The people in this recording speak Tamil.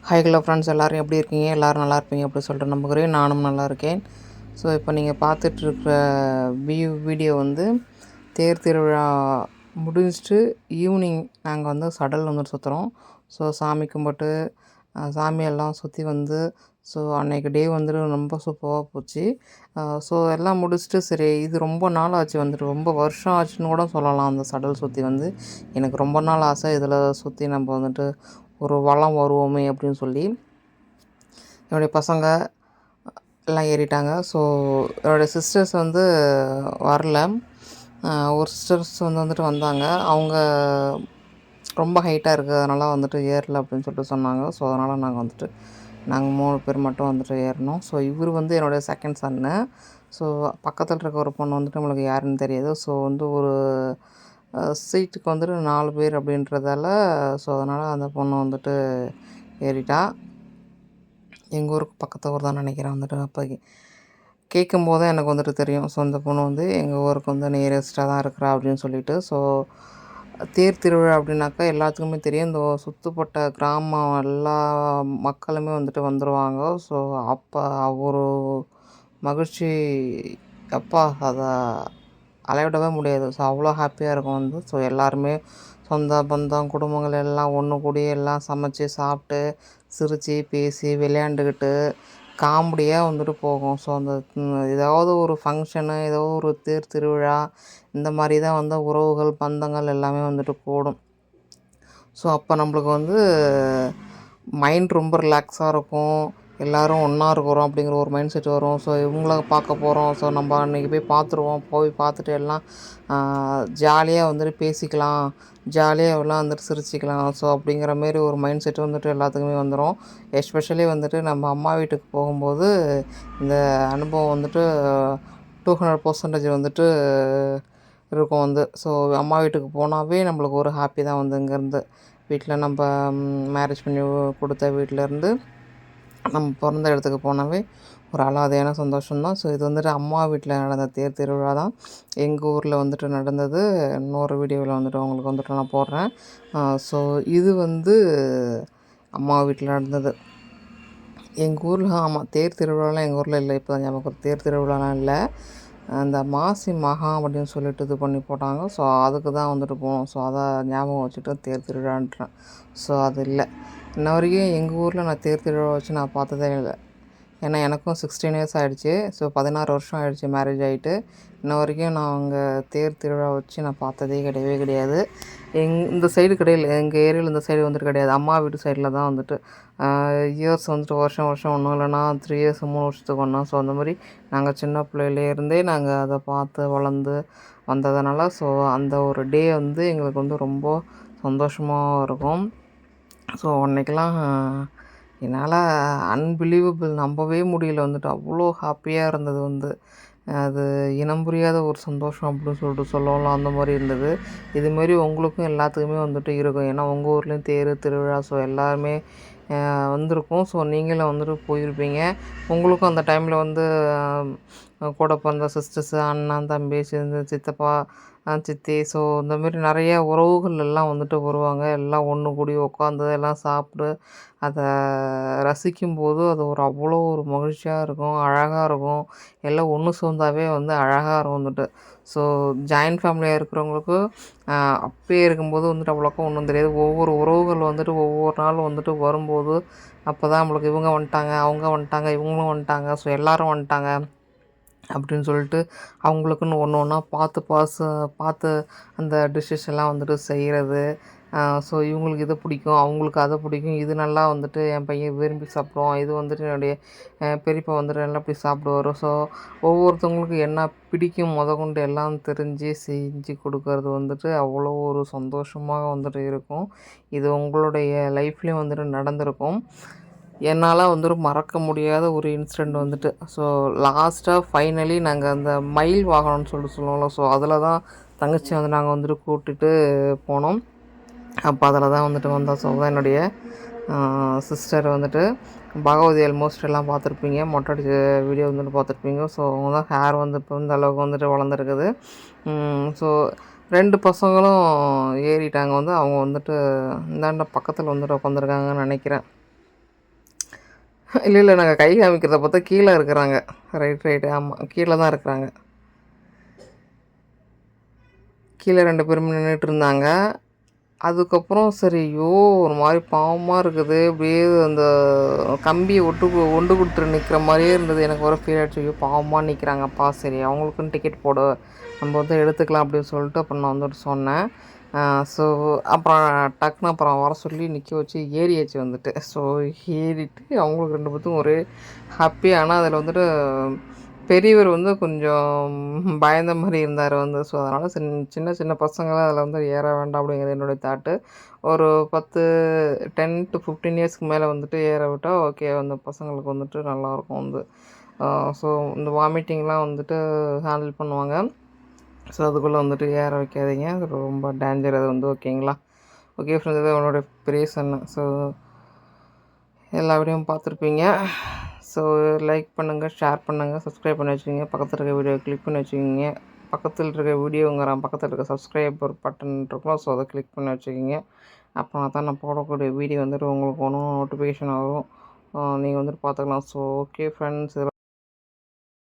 ஹாய் ஹலோ ஃப்ரெண்ட்ஸ், எல்லோரும் எப்படி இருக்கீங்க? எல்லோரும் நல்லா இருப்பீங்க அப்படி சொல்லிட்டு நம்புகிறேன். நானும் நல்லா இருக்கேன். ஸோ இப்போ நீங்கள் பார்த்துட்ருக்குற வீடியோ வந்து தேர் திருவிழா முடிஞ்சிட்டு ஈவினிங் நாங்கள் வந்து சடல் வந்துட்டு சுற்றுறோம். ஸோ சாமி கும்பிட்டு சாமியெல்லாம் சுற்றி வந்து ஸோ அன்றைக்கு டே வந்துட்டு ரொம்ப சூப்பராக போச்சு. ஸோ எல்லாம் முடிச்சுட்டு சரி இது ரொம்ப நாள் ஆச்சு, வந்துட்டு ரொம்ப வருஷம் ஆச்சுன்னு கூட சொல்லலாம். அந்த சடல் சுற்றி வந்து எனக்கு ரொம்ப நாள் ஆசை, இதில் சுற்றி நம்ம வந்துட்டு ஒரு வளம் வருவோமே அப்படின்னு சொல்லி என்னுடைய பசங்க எல்லாம் ஏறிட்டாங்க. ஸோ என்னுடைய சிஸ்டர்ஸ் வந்து வரல. ஒரு சிஸ்டர்ஸ் வந்துட்டு வந்தாங்க. அவங்க ரொம்ப ஹைட்டாக இருக்குது, அதனால் வந்துட்டு ஏறல அப்படின்னு சொல்லிட்டு சொன்னாங்க. ஸோ அதனால் நாங்கள் 3 பேர் மட்டும் வந்துட்டு ஏறினோம். ஸோ இவர் வந்து என்னுடைய செகண்ட் சன்னு. ஸோ பக்கத்தில் இருக்க ஒரு பொண்ணு வந்துட்டு நம்மளுக்கு யாருன்னு தெரியாது. ஸோ வந்து ஒரு சீட்டுக்கு வந்துட்டு 4 பேர் அப்படின்றதால ஸோ அதனால் அந்த பொண்ணு வந்துட்டு ஏறிட்டா. எங்கள் ஊருக்கு பக்கத்து ஊர் தான் நினைக்கிறேன். வந்துட்டு அப்போ கேட்கும்போது தான் எனக்கு வந்துட்டு தெரியும். ஸோ அந்த பொண்ணு வந்து எங்கள் ஊருக்கு வந்து நியரஸ்ட்டாக தான் இருக்கிறா அப்படின்னு சொல்லிட்டு. ஸோ தேர் திருவிழா அப்படின்னாக்கா எல்லாத்துக்குமே தெரியும். இந்த சுற்றுப்பட்ட கிராமம் எல்லா மக்களுமே வந்துட்டு வந்துடுவாங்க. ஸோ அப்போ ஒரு மகிழ்ச்சி அப்பா அதை அளவிடவே முடியாது. ஸோ அவ்வளோ ஹாப்பியாக இருக்கும் வந்து. ஸோ எல்லாருமே சொந்த பந்தம் குடும்பங்கள் எல்லாம் ஒன்று கூடி எல்லாம் சமைச்சு சாப்பிட்டு சிரித்து பேசி விளையாண்டுக்கிட்டு காமெடியாக வந்துட்டு போகும். ஸோ அந்த ஏதாவது ஒரு ஃபங்க்ஷனு, ஏதோ ஒரு தேர் திருவிழா இந்த மாதிரி தான் வந்து உறவுகள் பந்தங்கள் எல்லாமே வந்துட்டு கூடும். ஸோ அப்போ நம்மளுக்கு வந்து மைண்ட் ரொம்ப ரிலாக்ஸாக இருக்கும். எல்லோரும் ஒன்றா இருக்கிறோம் அப்படிங்கிற ஒரு மைண்ட் செட் வரும். ஸோ இவங்கள பார்க்க போகிறோம், ஸோ நம்ம அன்றைக்கி போய் பார்த்துருவோம், போய் பார்த்துட்டு எல்லாம் ஜாலியாக வந்துட்டு பேசிக்கலாம், ஜாலியாக எல்லாம் வந்துட்டு சிரிச்சிக்கலாம். ஸோ அப்படிங்கிற மாரி ஒரு மைண்ட் செட் வந்துட்டு எல்லாத்துக்குமே வந்துடும். எஸ்பெஷலி வந்துட்டு நம்ம அம்மா வீட்டுக்கு போகும்போது இந்த அனுபவம் வந்துட்டு 200% வந்துட்டு இருக்கும் வந்து. ஸோ அம்மா வீட்டுக்கு போனாவே நம்மளுக்கு ஒரு ஹாப்பி தான் வந்து இங்கேருந்து. வீட்டில் நம்ம மேரேஜ் பண்ணி கொடுத்த வீட்டிலேருந்து நம்ம பிறந்த இடத்துக்கு போனாவே ஒரு அலாதையான சந்தோஷம்தான். ஸோ இது வந்துட்டு அம்மா வீட்டில் நடந்த தேர் திருவிழா தான் எங்கள் ஊரில் வந்துட்டு நடந்தது. இன்னொரு வீடியோவில் வந்துட்டு உங்களுக்கு வந்துட்டு நான் போடுறேன். ஸோ இது வந்து அம்மா வீட்டில் நடந்தது. எங்கள் ஊரில் ஆமாம் தேர் திருவிழாலாம் எங்கள் ஊரில் இல்லை. இப்போ தான் ஞாபகம், தேர் திருவிழாலாம் இல்லை. அந்த மாசி மகம் அப்படின்னு சொல்லிட்டு இது பண்ணி போட்டாங்க. ஸோ அதுக்கு தான் வந்துட்டு போனோம். ஸோ அதை ஞாபகம் வச்சுட்டு தேர் திருவிழான்றேன். ஸோ அது இல்லை. இன்ன வரைக்கும் எங்கள் ஊரில் நான் தேர் திருவிழா வச்சு நான் பார்த்ததே இல்லை. ஏன்னா எனக்கும் 16 இயர்ஸ் ஆகிடுச்சு. ஸோ 16 வருஷம் ஆகிடுச்சு மேரேஜ் ஆகிட்டு. இன்ன வரைக்கும் நான் அங்கே தேர் திருவிழா வச்சு நான் பார்த்ததே கிடையவே கிடையாது. இந்த சைடு கிடையாது, எங்கள் ஏரியாவில் இந்த சைடு வந்துட்டு கிடையாது. அம்மா வீட்டு சைடில் தான் வந்துட்டு இயர்ஸ் வந்துட்டு வருஷம் வருஷம் ஒன்றும் இல்லைனா 3 இயர்ஸ் 3 வருஷத்துக்கு ஒன்றா. ஸோ அந்த மாதிரி நாங்கள் சின்ன பிள்ளையிலேருந்தே நாங்கள் அதை பார்த்து வளர்ந்து வந்ததுனால ஸோ அந்த ஒரு டே வந்து எங்களுக்கு வந்து ரொம்ப சந்தோஷமாக இருக்கும். ஸோ அன்றைக்கெலாம் என்னால் அன்பிலீவபிள் நம்பவே முடியல வந்துட்டு. அவ்வளோ ஹாப்பியாக இருந்தது வந்து. அது இனம் புரியாத ஒரு சந்தோஷம் அப்படின்னு சொல்லிட்டு சொல்லலாம். அந்த மாதிரி இருந்தது. இதுமாரி உங்களுக்கும் எல்லாத்துக்குமே வந்துட்டு இருக்கும். ஏன்னா உங்கள் ஊர்லேயும் தேர் திருவிழா ஸோ எல்லாருமே வந்திருக்கும். ஸோ நீங்களும் வந்துட்டு போயிருப்பீங்க. உங்களுக்கும் அந்த டைமில் வந்து கூட பிறந்த சிஸ்டர்ஸு, அண்ணன், தம்பி, சித்தப்பா, சித்தி ஸோ இந்தமாரி நிறைய உறவுகள் எல்லாம் வந்துட்டு வருவாங்க. எல்லாம் ஒன்று கூடி உட்காந்து எல்லாம் சாப்பிட்டு அதை ரசிக்கும்போது அது ஒரு அவ்வளோ ஒரு மகிழ்ச்சியாக இருக்கும், அழகாக இருக்கும். எல்லாம் ஒன்று சேர்ந்தாவே வந்து அழகாக இருக்கும் வந்துட்டு. ஸோ ஜாயின்ட் ஃபேமிலியாக இருக்கிறவங்களுக்கு அப்பயே இருக்கும்போது வந்துட்டு அவ்வளோக்கா ஒன்றும் தெரியாது. ஒவ்வொரு உறவுகள் வந்துட்டு ஒவ்வொரு நாள் வந்துட்டு வரும்போது அப்போ தான் நம்மளுக்கு இவங்க வந்துட்டாங்க, அவங்க வந்துட்டாங்க, இவங்களும் வந்துட்டாங்க, ஸோ எல்லோரும் வந்துட்டாங்க அப்படின்னு சொல்லிட்டு அவங்களுக்குன்னு ஒன்று ஒன்றா பார்த்து அந்த டிஷ்ஷஸ் எல்லாம் வந்துட்டு செய்கிறது. ஸோ இவங்களுக்கு இதை பிடிக்கும், அவங்களுக்கு அதை பிடிக்கும், இது நல்லா வந்துட்டு என் பையன் விரும்பி சாப்பிடுவான், இது வந்துட்டு என்னுடைய பெரியப்பா வந்துட்டு நல்லா இப்படி சாப்பிடுவார். ஸோ ஒவ்வொருத்தவங்களுக்கு என்ன பிடிக்கும் கொண்டு எல்லாம் தெரிஞ்சு செஞ்சு கொடுக்கறது வந்துட்டு அவ்வளோ ஒரு சந்தோஷமாக வந்துட்டு இருக்கும். இது உங்களுடைய லைஃப்லேயும் வந்துட்டு நடந்திருக்கும். என்னால் வந்துட்டு மறக்க முடியாத ஒரு இன்சிடெண்ட் வந்துட்டு. ஸோ லாஸ்ட்டாக ஃபைனலி நாங்கள் அந்த மயில் வாகனம்னு சொல்லிட்டு சொல்லுவோம்ல, ஸோ அதில் தான் தங்கச்சி வந்து நாங்கள் வந்துட்டு கூட்டிகிட்டு போனோம். அப்போ அதில் தான் வந்துட்டு வந்தோம். ஸோ தான் என்னுடைய சிஸ்டர் வந்துட்டு பகவதி ஆல்மோஸ்ட் எல்லாம் பார்த்துருப்பீங்க, மொட்டை அடிச்ச வீடியோ வந்துட்டு பார்த்துருப்பீங்க. ஸோ அவங்க தான் ஹேர் வந்து இப்போ இந்த அளவுக்கு வந்துட்டு வளர்ந்துருக்குது. ஸோ 2 பசங்களும் ஏறிட்டாங்க வந்து. அவங்க வந்துட்டு இந்தாண்ட பக்கத்தில் வந்துட்டு உட்காந்துருக்காங்கன்னு நினைக்கிறேன். இல்லை இல்லை, நாங்கள் கை காமிக்கிறத பார்த்தா கீழே இருக்கிறாங்க. ரைட்டு ஆமாம், கீழே தான் இருக்கிறாங்க. கீழே 2 பேரும் நின்றுட்டு இருந்தாங்க. அதுக்கப்புறம் சரி, ஐயோ ஒரு மாதிரி பாவமாக இருக்குது, அப்படியே அந்த கம்பியை ஒண்டு கொடுத்துட்டு நிற்கிற மாதிரியே இருந்தது. எனக்கு ஒரு ஃபீல் ஆகிடுச்சு, ஐயோ பாவமாக நிற்கிறாங்கப்பா, சரி அவங்களுக்குன்னு டிக்கெட் போடு, நம்ம வந்து எடுத்துக்கலாம் அப்படின்னு சொல்லிட்டு அப்புறம் நான் வந்துட்டு சொன்னேன். ஸோ அப்புறம் டக்குன்னு அப்புறம் வர சொல்லி நிற்க வச்சு ஏறியாச்சு வந்துட்டு. ஸோ ஏறிட்டு அவங்களுக்கு 2 பேத்துக்கும் ஒரே ஹாப்பி. ஆனால் அதில் வந்துட்டு பெரியவர் வந்து கொஞ்சம் பயந்த மாதிரி இருந்தார் வந்து. ஸோ அதனால் சின்ன சின்ன பசங்களாம் அதில் வந்து ஏற வேண்டாம் அப்படிங்கிறது என்னுடைய தாட்டு. ஒரு 10 to 15 இயர்ஸ்க்கு மேலே வந்துட்டு ஏற விட்டால் ஓகே, அந்த பசங்களுக்கு வந்துட்டு நல்லாயிருக்கும் வந்து. ஸோ இந்த வாமிட்டிங்லாம் வந்துட்டு ஹேண்டில் பண்ணுவாங்க. ஸோ அதுக்குள்ளே வந்துட்டு ஏற வைக்காதீங்க, அது ரொம்ப டேஞ்சர் அது வந்து. ஓகேங்களா? ஓகே ஃப்ரெண்ட்ஸ், இது என்னோடய பெரிய சன்னு. ஸோ எல்லா வீடியோவும் பார்த்துருப்பீங்க. ஸோ லைக் பண்ணுங்கள், ஷேர் பண்ணுங்கள், சப்ஸ்கிரைப் பண்ணி வச்சுக்கிங்க. பக்கத்தில் இருக்க வீடியோ கிளிக் பண்ணி வச்சுக்கிங்க. பக்கத்தில் இருக்க வீடியோங்கிற பக்கத்தில் இருக்க சப்ஸ்கிரைபர் பட்டன் இருக்கும். ஸோ அதை கிளிக் பண்ணி வச்சுக்கிங்க. அப்போனா தான் நான் போடக்கூடிய வீடியோ வந்துட்டு உங்களுக்கு ஒன்றும் நோட்டிஃபிகேஷன் வரும், நீங்கள் வந்துட்டு பார்த்துக்கலாம். So okay friends.